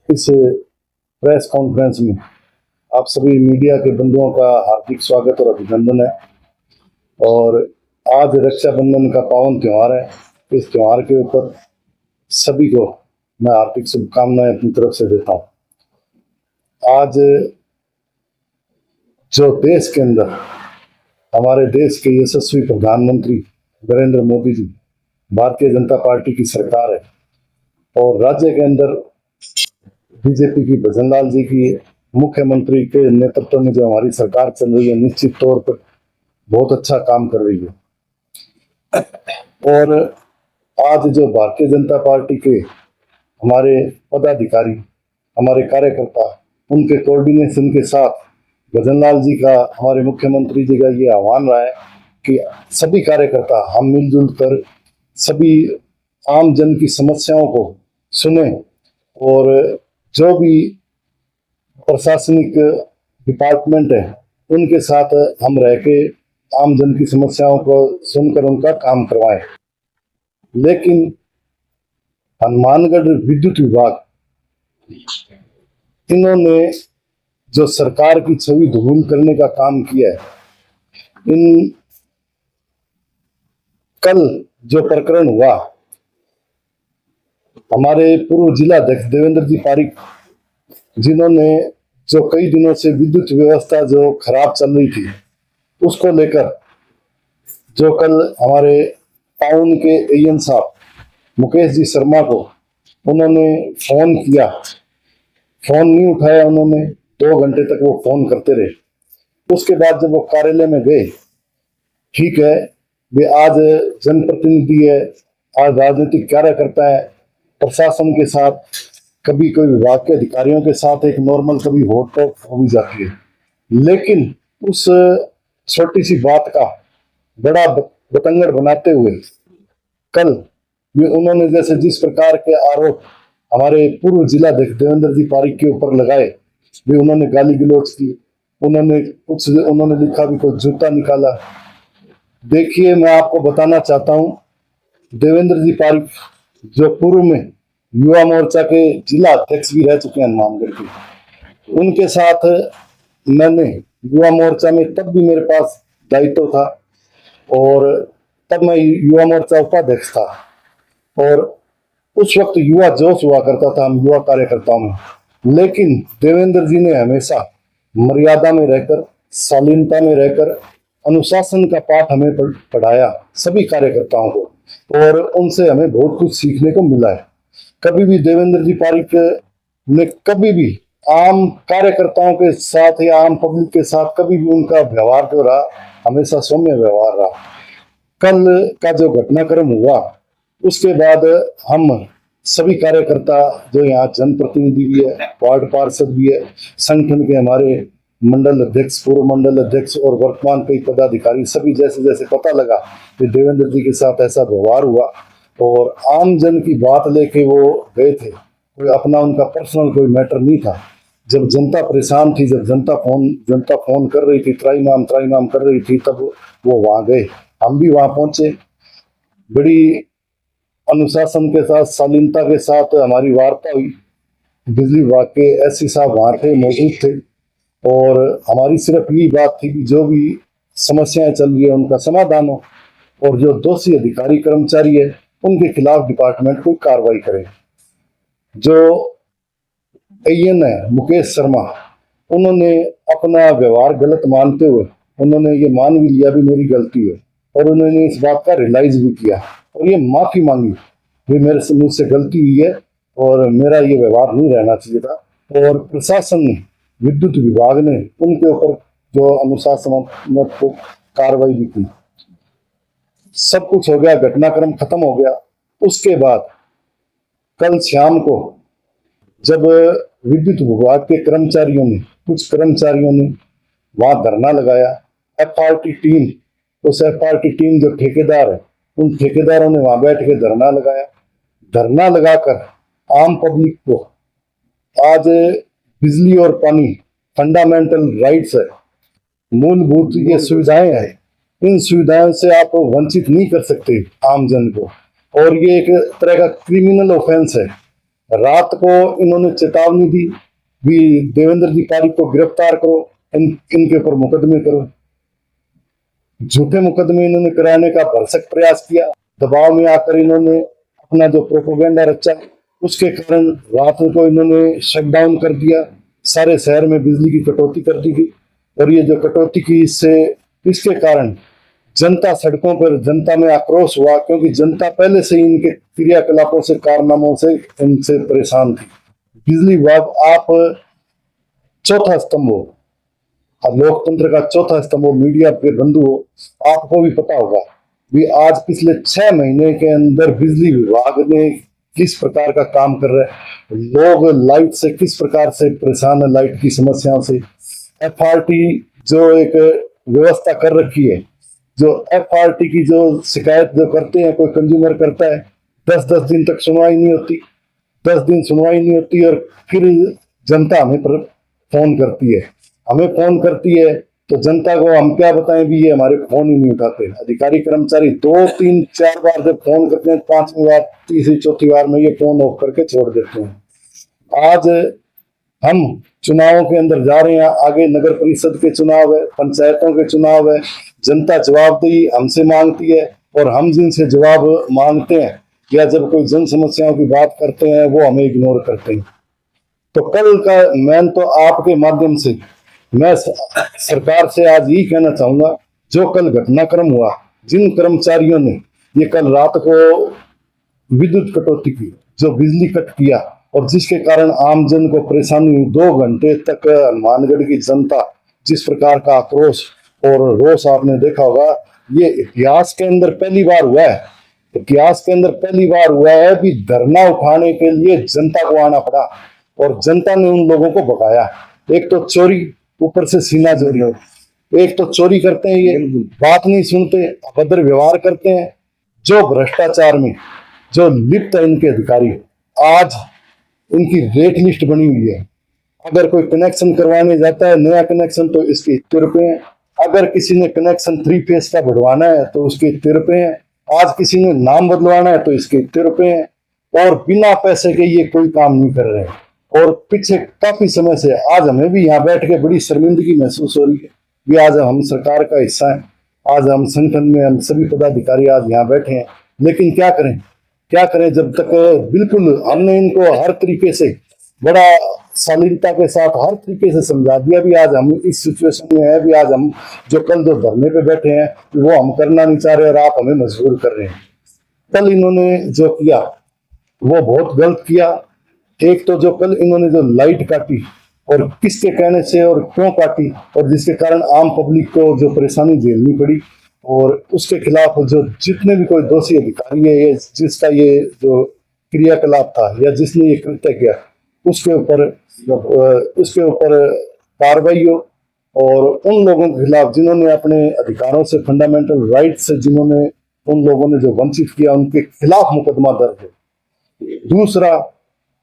इस press conference में आप सभी मीडिया के बंधुओं का हार्दिक स्वागत और अभिनंदन है। और आज रक्षाबंधन का पावन त्यौहार है। इस त्यौहार के ऊपर सभी को मैं हार्दिक शुभकामनाएं अपनी तरफ से देता हूँ। आज जो देश के अंदर हमारे देश के यशस्वी प्रधानमंत्री नरेंद्र मोदी जी, भारतीय जनता पार्टी की सरकार है, और राज्य के अंदर बीजेपी की भजनलाल जी की मुख्यमंत्री के नेतृत्व में जो हमारी सरकार चल रही है, निश्चित तौर पर बहुत अच्छा काम कर रही है। और आज जो भारतीय जनता पार्टी के हमारे पदाधिकारी, हमारे कार्यकर्ता, उनके कोऑर्डिनेशन के साथ भजनलाल जी का, हमारे मुख्यमंत्री जी का ये आह्वान रहा है कि सभी कार्यकर्ता हम मिलजुल कर सभी आम जन की समस्याओं को सुने और जो भी प्रशासनिक डिपार्टमेंट है उनके साथ हम रह के आम जन की समस्याओं को सुनकर उनका काम करवाएं। लेकिन हनुमानगढ़ विद्युत विभाग, इन्होंने जो सरकार की छवि धूमिल करने का काम किया है। कल जो प्रकरण हुआ, हमारे पूर्व जिला अध्यक्ष देवेंद्र जी पारिक, जिन्होंने जो कई दिनों से विद्युत व्यवस्था जो खराब चल रही थी उसको लेकर जो कल हमारे टाउन के एएन साहब मुकेश जी शर्मा को उन्होंने फोन किया, फोन नहीं उठाया उन्होंने, 2 घंटे तक वो फोन करते रहे। उसके बाद जब वो कार्यालय में गए, ठीक है वे आज जनप्रतिनिधि है, आज राजनीतिक कार्यकर्ता है, प्रशासन के साथ, कभी कोई विभाग के अधिकारियों के साथ एक नॉर्मल कभी होट टॉक हो भी जाती है, लेकिन उस छोटी सी बात का बड़ा बतंगड़ बनाते हुए कल ये उन्होंने जैसे जिस प्रकार के आरोप हमारे पूर्व जिला अध्यक्ष देवेंद्र जी पारिक के ऊपर लगाए, भी उन्होंने गाली गलौज की, उन्होंने लिखा भी कोई जूता निकाला। देखिए, मैं आपको बताना चाहता हूं, देवेंद्र जी पारिक जो पूर्व में युवा मोर्चा के जिला अध्यक्ष भी रह चुके हैं हनुमानगढ़ के, उनके साथ मैंने युवा मोर्चा में तब भी मेरे पास दायित्व था और तब मैं युवा मोर्चा उपाध्यक्ष था और उस वक्त युवा जोश हुआ करता था हम युवा कार्यकर्ताओं में। लेकिन देवेंद्र जी ने हमेशा मर्यादा में रहकर, शालीनता में रहकर अनुशासन का पाठ हमें पढ़ाया सभी कार्यकर्ताओं को, और उनसे हमें बहुत कुछ सीखने को मिला है। कभी भी देवेंद्र जी पारिक ने कभी भी आम कार्यकर्ताओं के साथ या आम पब्लिक के साथ कभी भी उनका व्यवहार जो रहा, हमेशा सौम्य व्यवहार रहा। कल का जो घटनाक्रम हुआ उसके बाद हम सभी कार्यकर्ता जो यहाँ जनप्रतिनिधि भी है, वार्ड पार्षद भी है, संगठन के हमारे मंडल अध्यक्ष, पूर्व मंडल अध्यक्ष और वर्तमान कई पदाधिकारी, सभी जैसे जैसे पता लगा कि देवेंद्र जी के साथ ऐसा व्यवहार हुआ और आम जन की बात लेके वो गए थे, कोई अपना उनका पर्सनल कोई मैटर नहीं था। जब जनता परेशान थी, जब जनता फोन कर रही थी, त्राईमाम कर रही थी, तब वो वहां गए, हम भी वहां पहुंचे। बड़ी अनुशासन के साथ, शालीनता के साथ हमारी वार्ता हुई। बिजली विभाग के एससी साहब वहां थे, मौजूद थे, और हमारी सिर्फ यही बात थी कि जो भी समस्याएं चल रही है उनका समाधान हो और जो दोषी अधिकारी कर्मचारी है उनके खिलाफ डिपार्टमेंट कोई कार्रवाई करे। जो एएन है मुकेश शर्मा, उन्होंने अपना व्यवहार गलत मानते हुए उन्होंने ये मान भी लिया भी मेरी गलती है, और उन्होंने इस बात का रियलाइज भी किया और ये माफी मांगी भी मेरे से मुझसे गलती हुई है और मेरा ये व्यवहार नहीं रहना चाहिए था। और प्रशासन ने, विद्युत विभाग ने उनके ऊपर जो अनुशासनात्मक कार्रवाई भी की। सब कुछ हो गया, घटनाक्रम खत्म हो गया। उसके बाद कल शाम को जब विद्युत विभाग के कर्मचारियों ने, कुछ कर्मचारियों ने वहां धरना लगाया, एफआरटी टीम, उस एफआरटी टीम जो ठेकेदार है, उन ठेकेदारों ने वहां बैठ के धरना लगाया। धरना लगाकर आम पब्लिक को, आज बिजली और पानी फंडामेंटल राइट्स है, मूलभूत ये सुविधाएं हैं, इन सुविधाओं से आप वंचित नहीं कर सकते आम जन को, और ये एक तरह का क्रिमिनल ऑफेंस है रात को इन्होंने चेतावनी दी भी देवेंद्र जी पारिक को गिरफ्तार करो, इनके ऊपर मुकदमे करो। झूठे मुकदमे इन्होंने कराने का भरसक प्रयास किया। दबाव में आकर इन्होंने अपना जो प्रोपेगेंडा रचा, उसके कारण रात को इन्होंने शटडाउन कर दिया। सारे शहर में बिजली की कटौती कर दी गई और ये जो कटौती की इसके कारण जनता सड़कों पर, जनता में आक्रोश हुआ, क्योंकि जनता पहले से ही इनके क्रियाकलापों से, कारनामों से इनसे परेशान थी। बिजली विभाग आप चौथा स्तंभ हो, अब लोकतंत्र का चौथा स्तंभ हो, मीडिया के बंधु हो, आपको भी पता होगा भी आज पिछले 6 महीने के अंदर बिजली विभाग ने किस प्रकार का काम कर रहा है। लोग लाइट से किस प्रकार से परेशान है, लाइट की समस्याओं से। एफआरटी जो एक व्यवस्था कर रखी है, जो एफआरटी की जो शिकायत जो करते हैं, कोई कंज्यूमर करता है, 10-10 दिन तक सुनवाई नहीं होती, 10 दिन सुनवाई नहीं होती और फिर जनता हमें फोन करती है, तो जनता को हम क्या बताएं भी, ये हमारे फोन ही नहीं उठाते। अधिकारी कर्मचारी 2-3-4 बार जब फोन करते हैं, 5वीं बार, तीसरी चौथी बार में ये फोन ऑफ करके छोड़ देते हैं। आज हम चुनावों के अंदर जा रहे हैं, आगे नगर परिषद के चुनाव है, पंचायतों के चुनाव है। जनता जवाबदेही हमसे मांगती है और हम जिनसे जवाब मांगते हैं या जब कोई जन समस्याओं की बात करते हैं, वो हमें इग्नोर करते हैं। तो कल का मैं तो आपके माध्यम से मैं सरकार से आज यही कहना चाहूंगा, जो कल घटनाक्रम हुआ, जिन कर्मचारियों ने ये कल रात को विद्युत कटौती की, जो बिजली कट किया और जिसके कारण आमजन को परेशानी हुई, 2 घंटे तक हनुमानगढ़ की जनता जिस प्रकार का आक्रोश और रोष आपने देखा होगा, ये इतिहास के अंदर पहली बार हुआ है। इतिहास के अंदर पहली बार हुआ है कि धरना उठाने के लिए जनता को आना पड़ा और जनता ने उन लोगों को भगाया। एक तो चोरी, ऊपर से सीना चोरी हो, एक तो चोरी करते हैं, ये बात नहीं सुनते, अभद्र व्यवहार करते हैं। जो भ्रष्टाचार में जो लिप्त है इनके अधिकारी, आज इनकी रेट लिस्ट बनी हुई है। अगर कोई कनेक्शन करवाने जाता है, नया कनेक्शन, तो इसके इतने रुपए हैं। अगर किसी ने कनेक्शन 3 फेज का बढ़वाना है तो उसके इतने रुपए हैं। आज किसी ने नाम बदलवाना है तो इसके इतने रुपए हैं और बिना पैसे के ये कोई काम नहीं कर रहे हैं। और पीछे काफी समय से आज हमें भी यहाँ बैठ के बड़ी शर्मिंदगी महसूस हो रही है कि आज हम सरकार का हिस्सा हैं, आज हम संगठन में हम सभी पदाधिकारी आज यहाँ बैठे हैं, लेकिन क्या करें जब तक बिल्कुल हमने इनको हर तरीके से बड़ा शालीनता के साथ हर तरीके से समझा दिया भी आज हम इस सिचुएशन में है, भी आज हम जो कल जो धरने पे बैठे हैं वो हम करना नहीं चाह रहे और आप हमें मजबूर कर रहे हैं। कल इन्होंने जो किया वो बहुत गलत किया। एक तो जो कल इन्होंने जो लाइट काटी और किसके कहने से और क्यों काटी, और जिसके कारण आम पब्लिक को जो परेशानी झेलनी पड़ी, और उसके खिलाफ जो जितने भी कोई दोषी अधिकारी है, ये जिसका ये जो क्रियाकलाप था या जिसने ये कृत्य किया, उसके ऊपर कार्रवाई हो और उन लोगों के खिलाफ जिन्होंने अपने अधिकारों से, फंडामेंटल राइट से जिन्होंने उन लोगों ने जो वंचित किया, उनके खिलाफ मुकदमा दर्ज हो। दूसरा,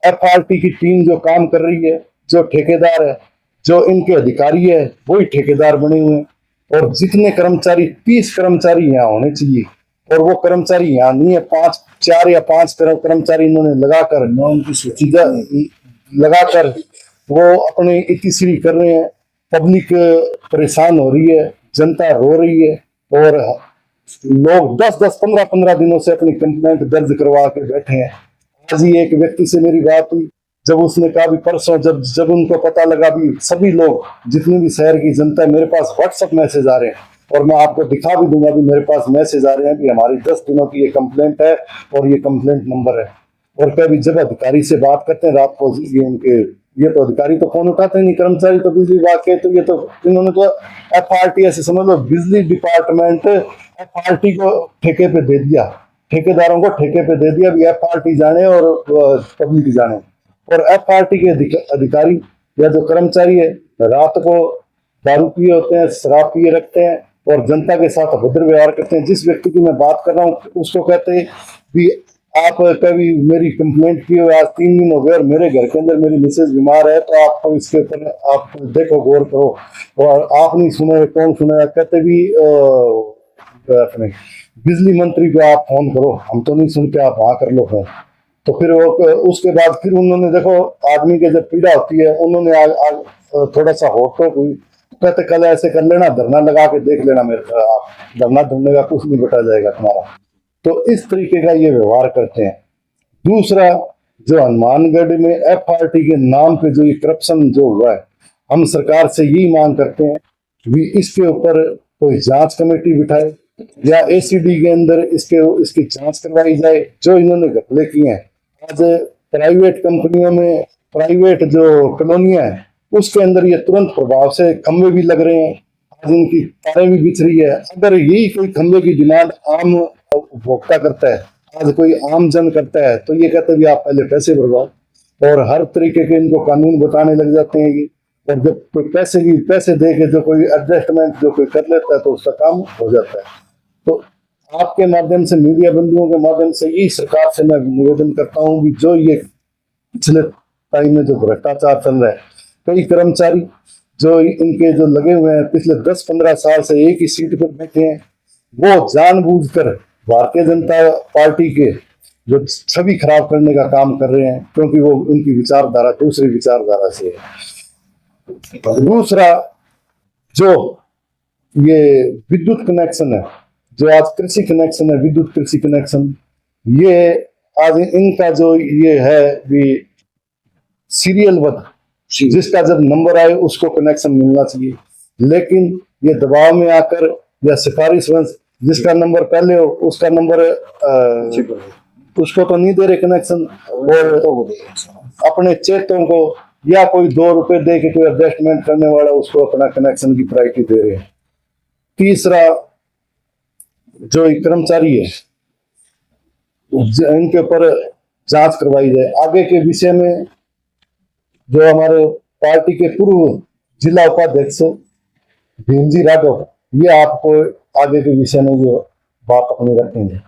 एफआरटी की टीम जो काम कर रही है, जो ठेकेदार है, जो इनके अधिकारी है, वही ठेकेदार बने हुए हैं और जितने कर्मचारी 30 कर्मचारी यहाँ होने चाहिए और वो कर्मचारी यहाँ नहीं है। 4 या 5 कर्मचारी इन्होंने लगाकर, उनकी सूची लगाकर वो अपने इतिश्री कर रहे हैं। पब्लिक परेशान हो रही है, जनता रो रही है और लोग 10-10, 15-15 दिनों से अपनी कंप्लेंट दर्ज करवा के बैठे हैं। आज ही एक व्यक्ति से मेरी बात हुई, जब उसने कहा भी परसों जब उनको पता लगा भी सभी लोग, जितनी भी शहर की जनता है, मेरे पास व्हाट्सएप मैसेज आ रहे हैं और मैं आपको दिखा भी दूंगा भी मेरे पास मैसेज आ रहे हैं कि हमारी 10 दिनों की ये कंप्लेंट है और ये कंप्लेंट नंबर है। और कभी जब अधिकारी से बात करते हैं रात को, ये तो अधिकारी तो फोन उठाते नहीं, कर्मचारी तो बिजली विभाग के, तो ये तो इन्होंने तो एफआरटी, ऐसे समझ लो बिजली डिपार्टमेंट एफआरटी को ठेके पे दे दिया, ठेकेदारों को ठेके पे दे दिया भी एफआरटी जाने और पब्लिक जाने। और एफआरटी के अधिकारी या जो कर्मचारी है रात को दारू पिए होते हैं, शराब पिए रखते हैं और जनता के साथ अभद्र व्यवहार करते हैं। जिस व्यक्ति की मैं बात कर रहा हूँ उसको कहते हैं भी आप कभी मेरी कंप्लेंट की हो, आज 3 दिन हो गए और मेरे घर के अंदर मेरी मिसेज बीमार है, तो आप इसके ऊपर आप देखो, गौर करो, और आप नहीं सुने, कौन सुने? कहते भी अपने बिजली मंत्री को आप फोन करो, हम तो नहीं सुनते, आप वहां कर लो फोन। तो फिर वो उसके बाद फिर उन्होंने देखो आदमी के जब पीड़ा होती है उन्होंने थोड़ा सा होठों को कहते कल ऐसे कर लेना, धरना लगा के देख लेना, मेरे आप धरना ढूंढने का कुछ नहीं बटा जाएगा तुम्हारा। तो इस तरीके का ये व्यवहार करते हैं। दूसरा, जो हनुमानगढ़ में FRT के नाम पे जो ये करप्शन जो हुआ है, हम सरकार से यही मांग करते हैं कि इसके ऊपर कोई जांच कमेटी बिठाए या ACD के अंदर इसकी जांच करवाई जाए। जो इन्होंने घपले किए हैं, आज प्राइवेट कंपनियों में प्राइवेट जो कॉलोनियां है उसके अंदर ये तुरंत प्रभाव से खंभे भी लग रहे हैं, आज इनकी तारें भी बिछ रही है। अगर यही कोई खंभे की डिमांड आम उपभोक्ता करता है, आज कोई आम जन करता है, तो ये कहते हैं आप पहले पैसे भरवाओ, और हर तरीके के इनको कानून बताने लग जाते हैं ये। और जब कोई पैसे दे के जो कोई एडजस्टमेंट जो कोई कर लेता है तो उसका काम हो जाता है। तो आपके माध्यम से, मीडिया बंधुओं के माध्यम से यही सरकार से मैं निवेदन करता हूँ कि जो ये पिछले टाइम में जो भ्रष्टाचार चल रहा है, कई कर्मचारी जो इनके जो लगे हुए हैं पिछले 10-15 साल से एक ही सीट पर बैठे हैं, वो जानबूझकर भारतीय जनता पार्टी के जो छवि खराब करने का काम कर रहे हैं, क्योंकि वो उनकी विचारधारा दूसरी विचारधारा से है। दूसरा, जो ये विद्युत कनेक्शन है, जो आज कृषि कनेक्शन है, विद्युत कृषि कनेक्शन, ये आज इनका जो ये है भी सीरियलबद्ध, जिसका जब नंबर आए उसको कनेक्शन मिलना चाहिए, लेकिन ये दबाव में आकर या सिफारिश जिसका नंबर पहले हो उसका नंबर उसको तो नहीं दे रहे कनेक्शन, और अपने चेतों को या कोई 2 रुपए दे के कोई एडजस्टमेंट करने वाला उसको अपना कनेक्शन की प्रायोरिटी दे रहे हैं। तीसरा, जो कर्मचारी है इनके ऊपर जांच करवाई जाए। आगे के विषय में जो हमारे पार्टी के पूर्व जिला उपाध्यक्ष भीमजी राघव, ये आपको आगे के विषय में जो बात अपनी रखेंगे।